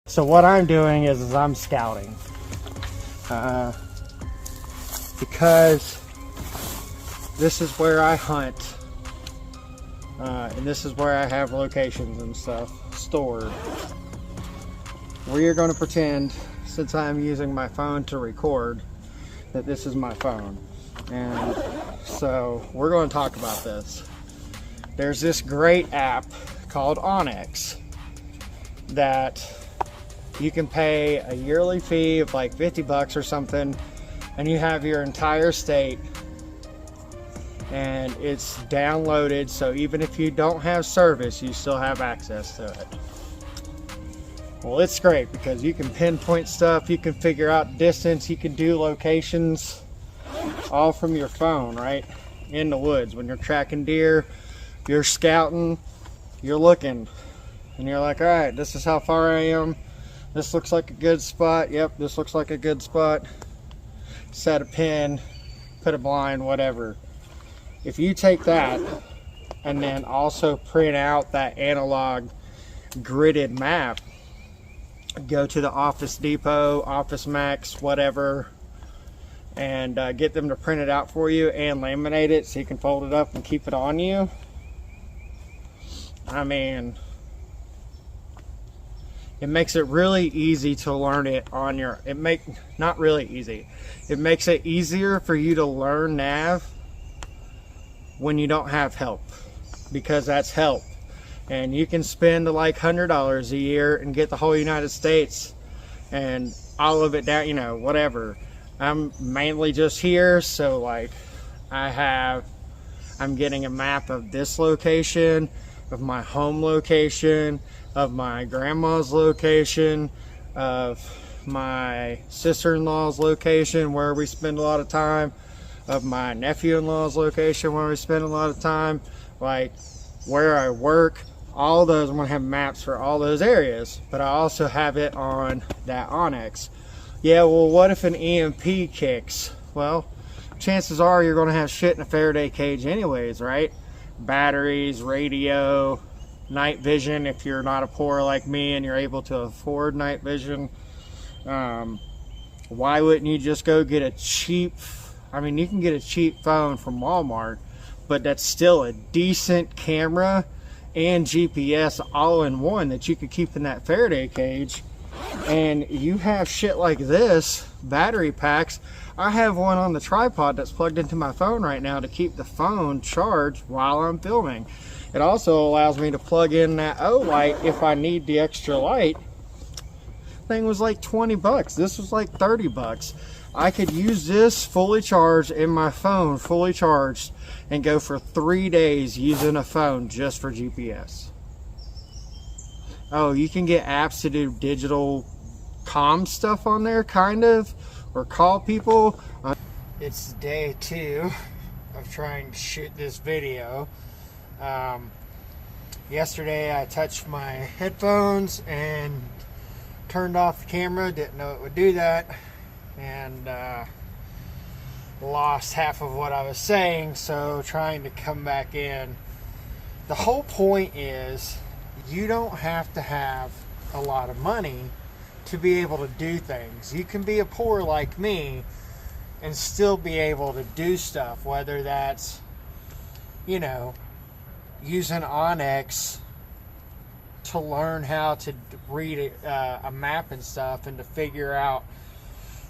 So what I'm doing is I'm scouting. Because this is where I hunt. And this is where I have locations and stuff stored. We are going to pretend, since I'm using my phone to record, that this is my phone. And so we're going to talk about this. There's this great app called Onyx that you can pay a yearly fee of like 50 bucks or something, and you have your entire state, and it's downloaded, so even if you don't have service, you still have access to it. Well, it's great because you can pinpoint stuff, you can figure out distance, you can do locations all from your phone, right? In the woods. When you're tracking deer, you're scouting, you're looking, and you're like, all right, this is how far I am. This looks like a good spot. Yep, this looks like a good spot. Set a pin, put a blind, whatever. If you take that and then also print out that analog gridded map, go to the Office Depot, Office Max, whatever, and get them to print it out for you and laminate it so you can fold it up and keep it on you. I mean, it makes it really easy to learn it on your, not really easy. It makes it easier for you to learn nav when you don't have help, because that's help. And you can spend like $100 a year and get the whole United States and all of it down, you know, whatever. I'm mainly just here, so like I'm getting a map of this location, of my home location, of my grandma's location, of my sister-in-law's location where we spend a lot of time, of my nephew-in-law's location where we spend a lot of time, like where I work. All those, I'm going to have maps for all those areas, but I also have it on that Onyx. Yeah, well, what if an EMP kicks? Well, chances are you're going to have shit in a Faraday cage anyways, right? Batteries, radio, night vision if you're not a poor like me and you're able to afford night vision. Why wouldn't you just go get a cheap, I mean, you can get a cheap phone from Walmart, but that's still a decent camera and GPS all in one that you could keep in that Faraday cage. And you have shit like this, battery packs. I have one on the tripod that's plugged into my phone right now to keep the phone charged while I'm filming. It also allows me to plug in that light if I need the extra light. Thing was like 20 bucks. This was like 30 bucks. I could use this fully charged in my phone, fully charged, and go for 3 days using a phone just for GPS. Oh, you can get apps to do digital comm stuff on there, kind of, or call people. It's day 2 of trying to shoot this video. Yesterday I touched my headphones and turned off the camera, didn't know it would do that, and lost half of what I was saying, so trying to come back in. The whole point is you don't have to have a lot of money to be able to do things. You can be a poor like me and still be able to do stuff, whether that's, you know, using Onyx to learn how to read a map and stuff and to figure out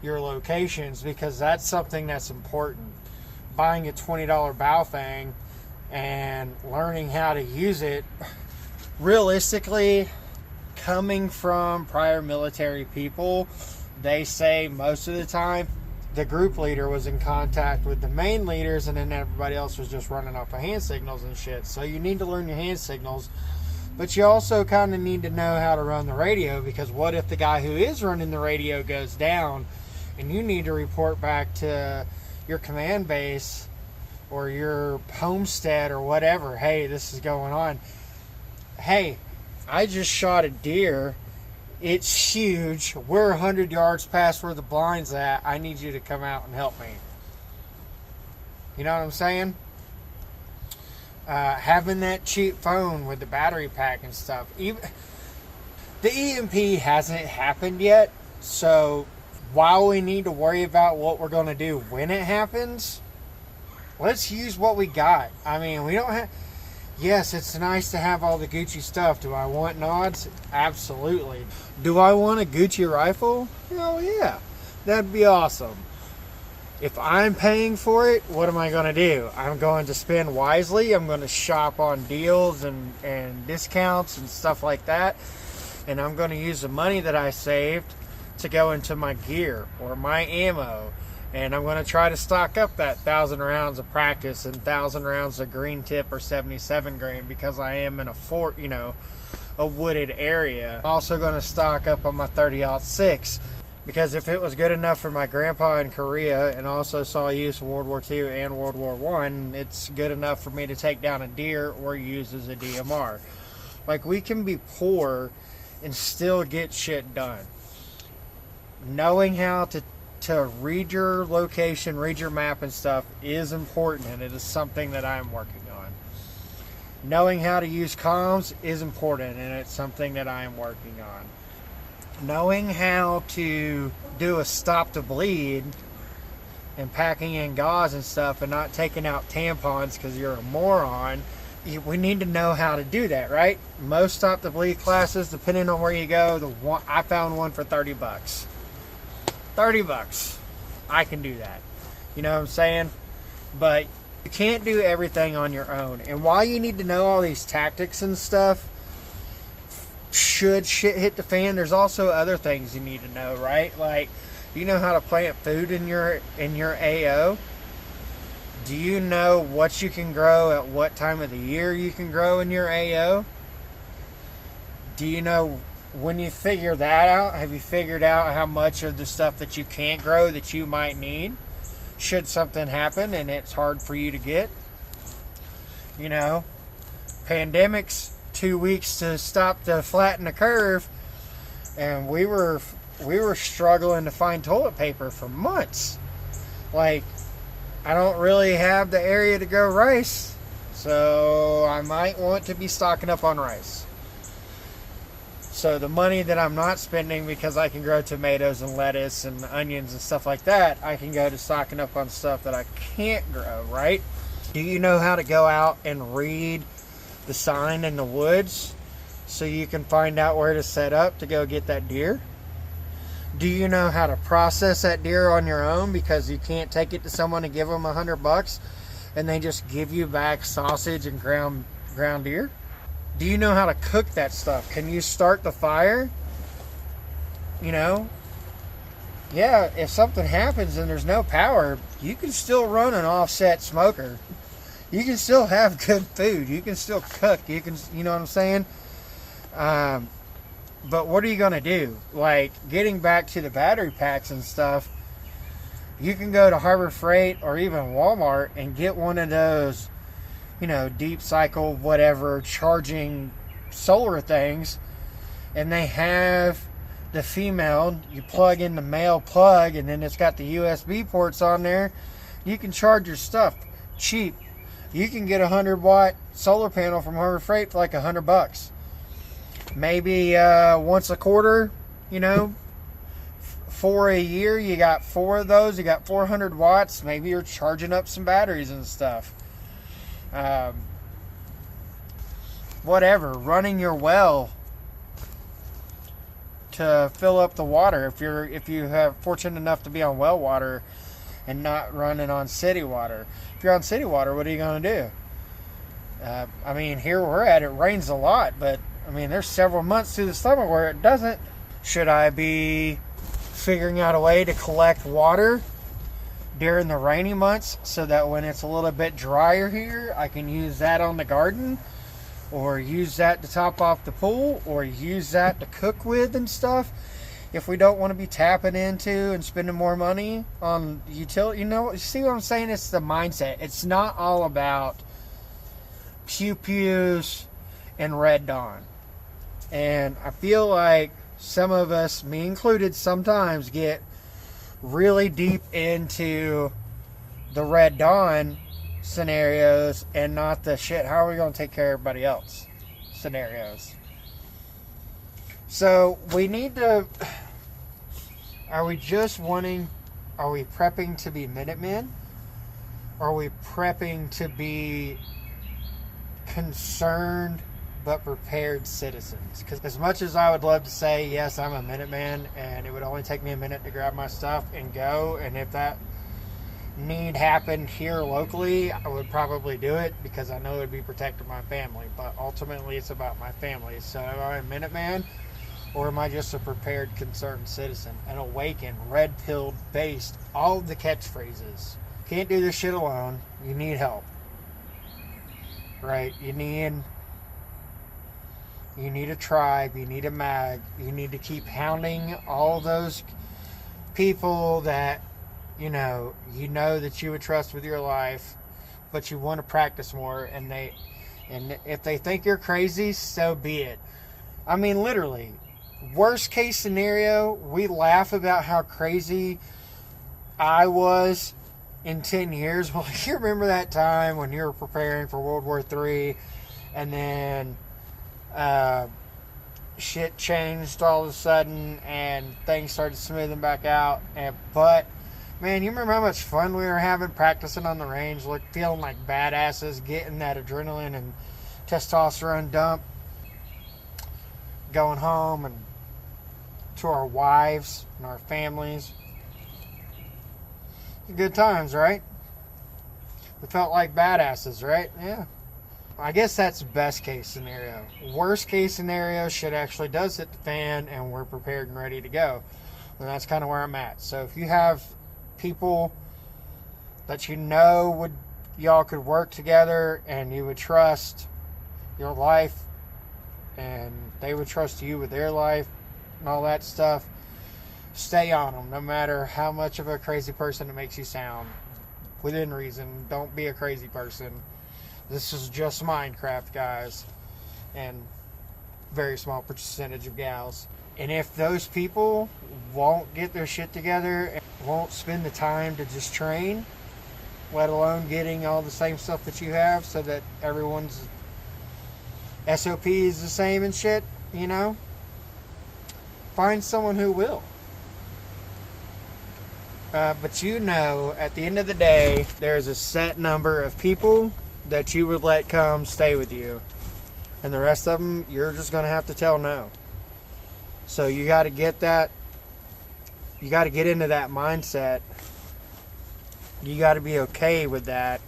your locations, because that's something that's important. Buying a $20 Baofeng and learning how to use it, realistically, coming from prior military people, they say most of the time the group leader was in contact with the main leaders and then everybody else was just running off of hand signals and shit. So you need to learn your hand signals, but you also kind of need to know how to run the radio, because what if the guy who is running the radio goes down and you need to report back to your command base or your homestead or whatever? Hey, this is going on. Hey, I just shot a deer. It's huge. We're 100 yards past where the blind's at. I need you to come out and help me. You know what I'm saying? Having that cheap phone with the battery pack and stuff. Even The EMP hasn't happened yet, so while we need to worry about what we're going to do when it happens, let's use what we got. I mean, we don't have... Yes, it's nice to have all the Gucci stuff. Do I want nods? Absolutely. Do I want a Gucci rifle? Hell yeah. That'd be awesome. If I'm paying for it, what am I going to do? I'm going to spend wisely. I'm going to shop on deals and discounts and stuff like that. And I'm going to use the money that I saved to go into my gear or my ammo. And I'm going to try to stock up that 1,000 rounds of practice and 1,000 rounds of green tip or 77 grain because I am in a fort, a wooded area. I'm also going to stock up on my 30-06 because if it was good enough for my grandpa in Korea and also saw use in World War II and World War I, it's good enough for me to take down a deer or use as a DMR. Like, we can be poor and still get shit done. Knowing how to read your location, read your map and stuff is important, and it is something that I'm working on. Knowing how to use comms is important, and it's something that I am working on. Knowing how to do a stop to bleed and packing in gauze and stuff and not taking out tampons because you're a moron, we need to know how to do that, right? Most stop to bleed classes, depending on where you go, I found one for $30. $30. I can do that. You know what I'm saying? But you can't do everything on your own. And while you need to know all these tactics and stuff, should shit hit the fan, there's also other things you need to know, right? Like, you know how to plant food in your AO? Do you know what you can grow at what time of the year you can grow in your AO? Do you know... When you figure that out, have you figured out how much of the stuff that you can't grow that you might need should something happen and it's hard for you to get? Pandemics, 2 weeks to flatten the curve, and we were struggling to find toilet paper for months. Like, I don't really have the area to grow rice, so I might want to be stocking up on rice. So the money that I'm not spending because I can grow tomatoes and lettuce and onions and stuff like that, I can go to stocking up on stuff that I can't grow, right? Do you know how to go out and read the sign in the woods so you can find out where to set up to go get that deer? Do you know how to process that deer on your own because you can't take it to someone and give them $100 and they just give you back sausage and ground deer? Do you know how to cook that stuff? Can you start the fire? Yeah, if something happens and there's no power, you can still run an offset smoker. You can still have good food. You can still cook. You know what I'm saying? But what are you going to do? Like, getting back to the battery packs and stuff, you can go to Harbor Freight or even Walmart and get one of those deep cycle, whatever, charging solar things, and they have the female, you plug in the male plug, and then it's got the USB ports on there. You can charge your stuff cheap. You can get a 100-watt solar panel from Harbor Freight for like $100. Maybe once a quarter, for a year, you got 4 of those, you got 400 watts. Maybe you're charging up some batteries and stuff. Whatever, running your well to fill up the water if you have fortunate enough to be on well water and not running on city water. If you're on city water, what are you going to do? Here we're at, it rains a lot, but there's several months through the summer where it doesn't. Should I be figuring out a way to collect water during the rainy months so that when it's a little bit drier here, I can use that on the garden, or use that to top off the pool, or use that to cook with and stuff? If we don't want to be tapping into and spending more money on utility, you see what I'm saying? It's the mindset. It's not all about pew-pews and Red Dawn. And I feel like some of us, me included, sometimes get really deep into the Red Dawn scenarios and not the shit, how are we going to take care of everybody else scenarios. So we need to, are we prepping to be Minutemen? Or are we prepping to be concerned but prepared citizens? Because as much as I would love to say, yes, I'm a Minuteman, and it would only take me a minute to grab my stuff and go, and if that need happened here locally, I would probably do it because I know it would be protecting my family. But ultimately, it's about my family. So am I a Minuteman, or am I just a prepared, concerned citizen? An awakened, red-pilled, based, all of the catchphrases. Can't do this shit alone. You need help. Right? You need a tribe. You need a mag. You need to keep hounding all those people that you know that you would trust with your life, but you want to practice more, and if they think you're crazy, so be it. I mean, literally, worst case scenario, we laugh about how crazy I was in 10 years. Well, you remember that time when you were preparing for World War III, and then shit changed all of a sudden, and things started smoothing back out. But man, you remember how much fun we were having practicing on the range, feeling like badasses, getting that adrenaline and testosterone dump, going home and to our wives and our families. Good times, right? We felt like badasses, right? Yeah. I guess that's best case scenario. Worst case scenario, shit actually does hit the fan and we're prepared and ready to go. And that's kind of where I'm at. So if you have people that y'all could work together, and you would trust your life, and they would trust you with their life and all that stuff, stay on them, no matter how much of a crazy person it makes you sound. Within reason. Don't be a crazy person. This is just Minecraft, guys, and very small percentage of gals. And if those people won't get their shit together and won't spend the time to just train, let alone getting all the same stuff that you have so that everyone's SOP is the same and shit, find someone who will. But at the end of the day, there's a set number of people that you would let come stay with you. And the rest of them, you're just going to have to tell no. So you got to get that. You got to get into that mindset. You got to be okay with that.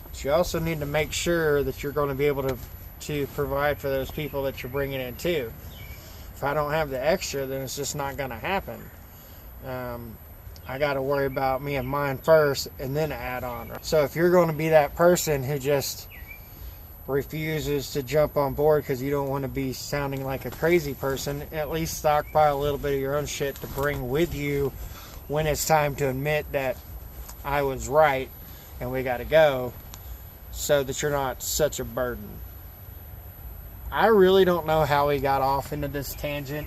But you also need to make sure that you're going to be able to provide for those people that you're bringing in too. If I don't have the extra, then it's just not going to happen. I got to worry about me and mine first, and then add on. So if you're going to be that person who just refuses to jump on board because you don't want to be sounding like a crazy person, at least stockpile a little bit of your own shit to bring with you when it's time to admit that I was right and we got to go, so that you're not such a burden. I really don't know how we got off into this tangent.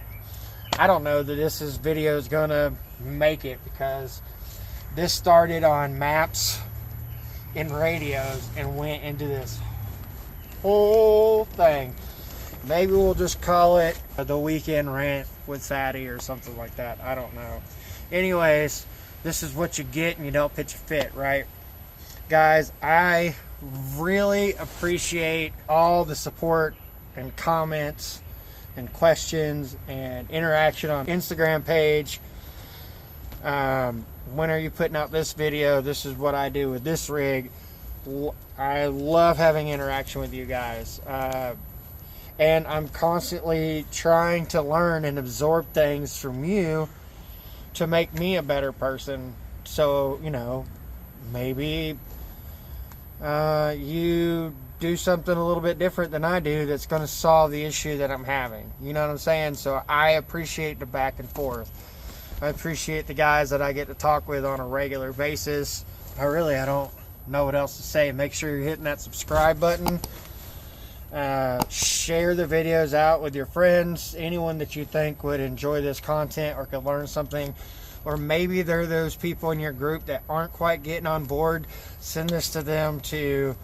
I don't know that this video is going to make it, because this started on maps and radios and went into this whole thing. Maybe we'll just call it the weekend rant with Fattie or something like that. I don't know. Anyways, this is what you get, and you don't pitch a fit, right? Guys, I really appreciate all the support and comments and questions and interaction on Instagram page. When are you putting out this video? This is what I do with this rig. I love having interaction with you guys. And I'm constantly trying to learn and absorb things from you to make me a better person. So, maybe you do something a little bit different than I do that's going to solve the issue that I'm having. You know what I'm saying? So I appreciate the back and forth. I appreciate the guys that I get to talk with on a regular basis. I don't know what else to say. Make sure you're hitting that subscribe button. Share the videos out with your friends, anyone that you think would enjoy this content or could learn something. Or maybe they're those people in your group that aren't quite getting on board. Send this to them to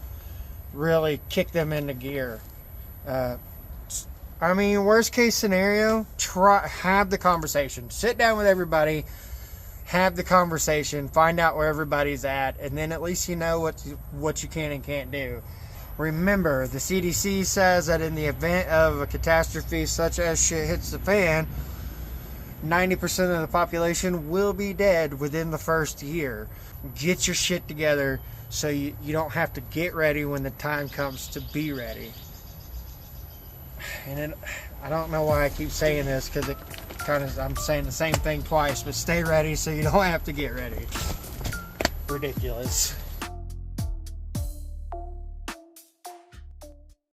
really kick them into gear. I mean, worst case scenario, have the conversation. Sit down with everybody, have the conversation, find out where everybody's at, and then at least you know what you can and can't do. Remember, the CDC says that in the event of a catastrophe such as shit hits the fan, 90% of the population will be dead within the first year. Get your shit together so you don't have to get ready when the time comes to be ready. And then, I don't know why I keep saying this, because it kind of, I'm saying the same thing twice, but stay ready so you don't have to get ready. Ridiculous.